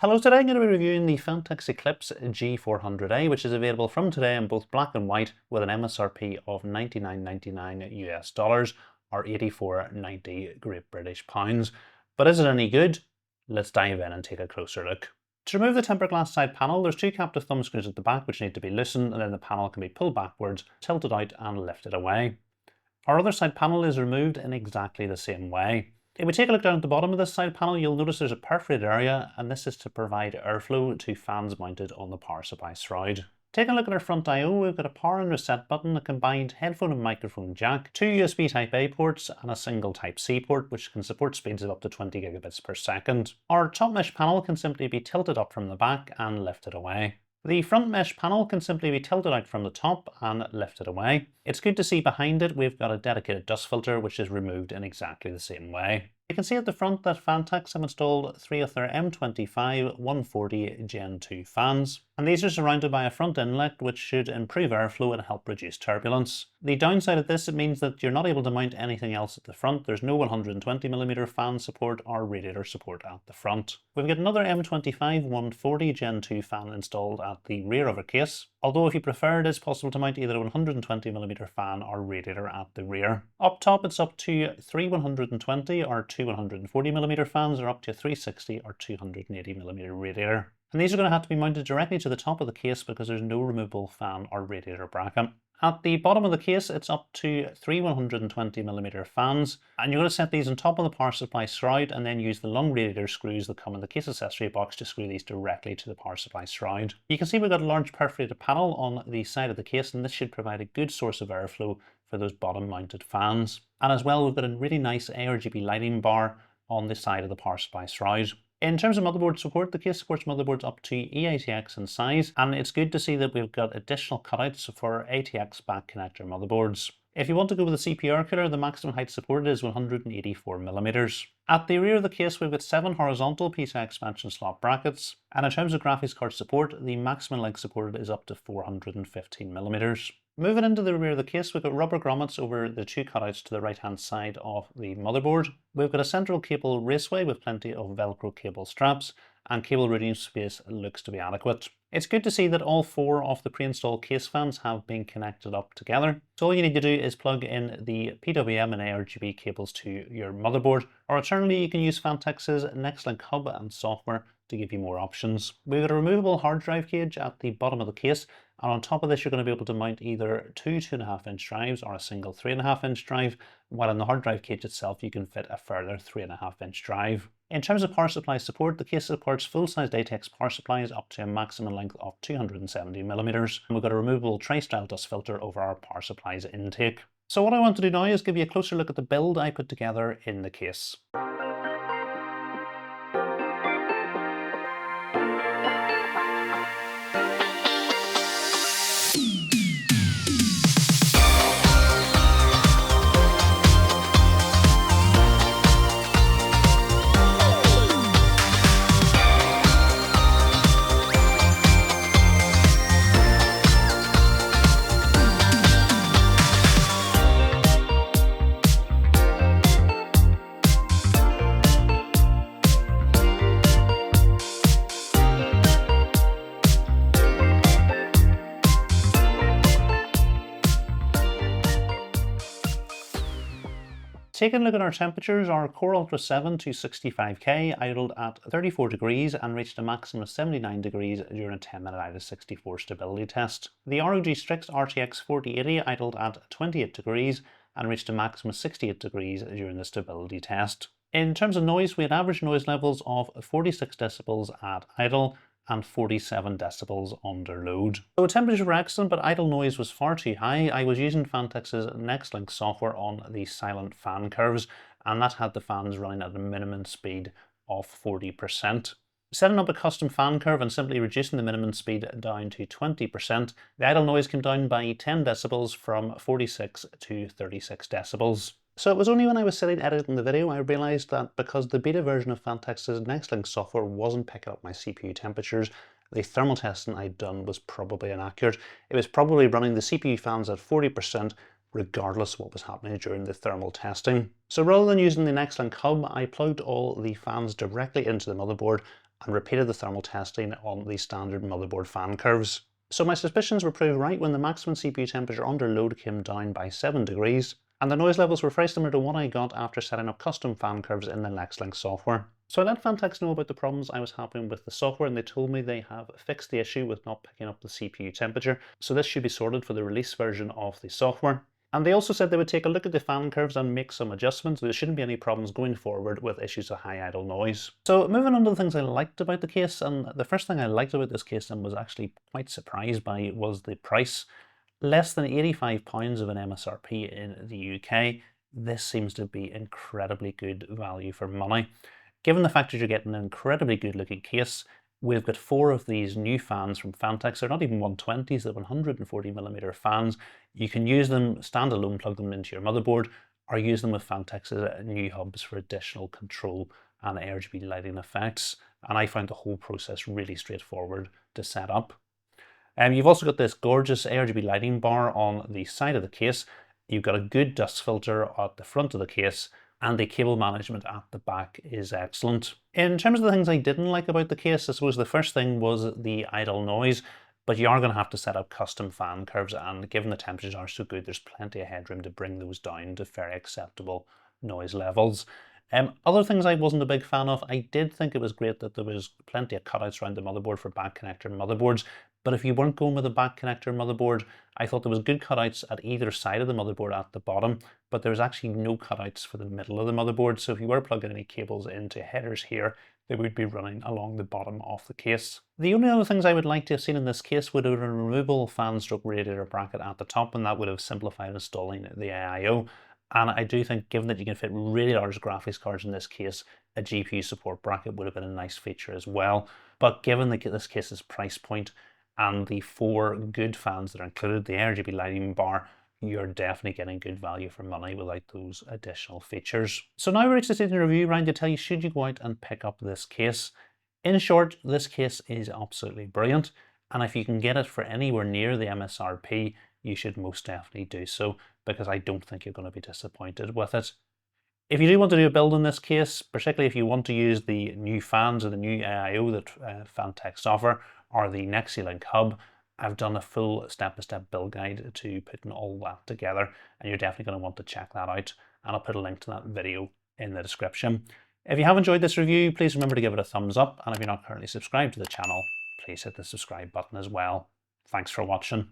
Hello, today I'm going to be reviewing the Phanteks Eclipse G400A, which is available from today in both black and white with an MSRP of $99.99 US dollars or 84.90 Great British pounds. But is it any good? Let's dive in and take a closer look. To remove the tempered glass side panel, there's two captive thumb screws at the back which need to be loosened, and then the panel can be pulled backwards, tilted out and lifted away. Our other side panel is removed in exactly the same way. If we take a look down at the bottom of this side panel, you'll notice there's a perforated area, and this is to provide airflow to fans mounted on the power supply shroud. Taking a look at our front I/O, we've got a power and reset button, a combined headphone and microphone jack, two USB Type A ports and a single Type C port which can support speeds of up to 20 gigabits per second. Our top mesh panel can simply be tilted up from the back and lifted away. The front mesh panel can simply be tilted out from the top and lifted away. It's good to see behind it we've got a dedicated dust filter which is removed in exactly the same way. You can see at the front that Phanteks have installed three of their M25 140 Gen 2 fans, and these are surrounded by a front inlet which should improve airflow and help reduce turbulence. The downside of this, it means that you're not able to mount anything else at the front. There's no 120mm fan support or radiator support at the front. We've got another M25 140 Gen 2 fan installed at the rear of our case, although if you prefer it is possible to mount either a 120mm fan or radiator at the rear. Up top it's up to 3 120 or 2 140mm fans, or up to a 360 or 280mm radiator. And these are going to have to be mounted directly to the top of the case because there's no removable fan or radiator bracket. At the bottom of the case, it's up to 3 120mm fans, and you're going to set these on top of the power supply shroud and then use the long radiator screws that come in the case accessory box to screw these directly to the power supply shroud. You can see we've got a large perforated panel on the side of the case, and this should provide a good source of airflow for those bottom mounted fans. And as well, we've got a really nice ARGB lighting bar on the side of the power supply shroud. In terms of motherboard support, the case supports motherboards up to eATX in size, and it's good to see that we've got additional cutouts for ATX back connector motherboards. If you want to go with a CPR cooler, the maximum height supported is 184mm. At the rear of the case, we've got 7 horizontal PCI expansion slot brackets, and in terms of graphics card support, the maximum length supported is up to 415mm. Moving into the rear of the case, we've got rubber grommets over the two cutouts to the right hand side of the motherboard. We've got a central cable raceway with plenty of Velcro cable straps, and cable routing space looks to be adequate. It's good to see that all 4 of the pre-installed case fans have been connected up together. So all you need to do is plug in the PWM and ARGB cables to your motherboard, or alternatively you can use Phanteks' NextLink hub and software to give you more options. We've got a removable hard drive cage at the bottom of the case, and on top of this you're going to be able to mount either two 2.5-inch drives or a single 3.5-inch drive, while in the hard drive cage itself you can fit a further 3.5-inch drive. In terms of power supply support, the case supports full-sized ATX power supplies up to a maximum length of 270mm, and we've got a removable tray-style dust filter over our power supplies intake. So what I want to do now is give you a closer look at the build I put together in the case. Taking a look at our temperatures, our Core Ultra 7 to 65K idled at 34 degrees and reached a maximum of 79 degrees during a 10-minute IDA 64 stability test. The ROG Strix RTX 4080 idled at 28 degrees and reached a maximum of 68 degrees during the stability test. In terms of noise, we had average noise levels of 46 decibels at idle and 47 decibels under load. So temperatures were excellent, but idle noise was far too high. I was using Phanteks' NextLink software on the silent fan curves, and that had the fans running at a minimum speed of 40%. Setting up a custom fan curve and simply reducing the minimum speed down to 20%, the idle noise came down by 10 decibels from 46 to 36 decibels. So it was only when I was sitting editing the video I realised that because the beta version of Phanteks' NextLink software wasn't picking up my CPU temperatures, the thermal testing I'd done was probably inaccurate. It was probably running the CPU fans at 40% regardless of what was happening during the thermal testing. So rather than using the NextLink hub, I plugged all the fans directly into the motherboard and repeated the thermal testing on the standard motherboard fan curves. So my suspicions were proved right when the maximum CPU temperature under load came down by 7 degrees, and the noise levels were very similar to what I got after setting up custom fan curves in the LexLink software. So I let Phanteks know about the problems I was having with the software, and they told me they have fixed the issue with not picking up the CPU temperature, so this should be sorted for the release version of the software. And they also said they would take a look at the fan curves and make some adjustments. There shouldn't be any problems going forward with issues of high idle noise. So moving on to the things I liked about the case, and the first thing I liked about this case and was actually quite surprised by was the price. Less than £85 of an MSRP in the UK. This seems to be incredibly good value for money. Given the fact that you're getting an incredibly good looking case, we've got 4 of these new fans from Phanteks. They're not even 120s, they're 140mm fans. You can use them standalone, plug them into your motherboard, or use them with Phanteks' new hubs for additional control and RGB lighting effects. And I found the whole process really straightforward to set up. You've also got this gorgeous RGB lighting bar on the side of the case. You've got a good dust filter at the front of the case, and the cable management at the back is excellent. In terms of the things I didn't like about the case, I suppose the first thing was the idle noise, but you are going to have to set up custom fan curves, and given the temperatures are so good, there's plenty of headroom to bring those down to very acceptable noise levels. Other things I wasn't a big fan of, I did think it was great that there was plenty of cutouts around the motherboard for back connector motherboards, but if you weren't going with a back connector motherboard, I thought there was good cutouts at either side of the motherboard at the bottom, but there's actually no cutouts for the middle of the motherboard, so if you were plugging any cables into headers here, they would be running along the bottom of the case. The only other things I would like to have seen in this case would have been a removable fan stroke radiator bracket at the top, and that would have simplified installing the AIO. And I do think, given that you can fit really large graphics cards in this case, a GPU support bracket would have been a nice feature as well. But given this case's price point and the 4 good fans that are included, the RGB lighting bar, you're definitely getting good value for money without those additional features. So now we reach the stage in the review round to tell you, should you go out and pick up this case? In short, this case is absolutely brilliant, and if you can get it for anywhere near the MSRP, you should most definitely do so, because I don't think you're going to be disappointed with it. If you do want to do a build in this case, particularly if you want to use the new fans or the new AIO that Phanteks offer, or the NexiLink hub, I've done a full step-by-step build guide to putting all that together, and you're definitely going to want to check that out, and I'll put a link to that video in the description. If you have enjoyed this review, please remember to give it a thumbs up, and if you're not currently subscribed to the channel, please hit the subscribe button as well. Thanks for watching.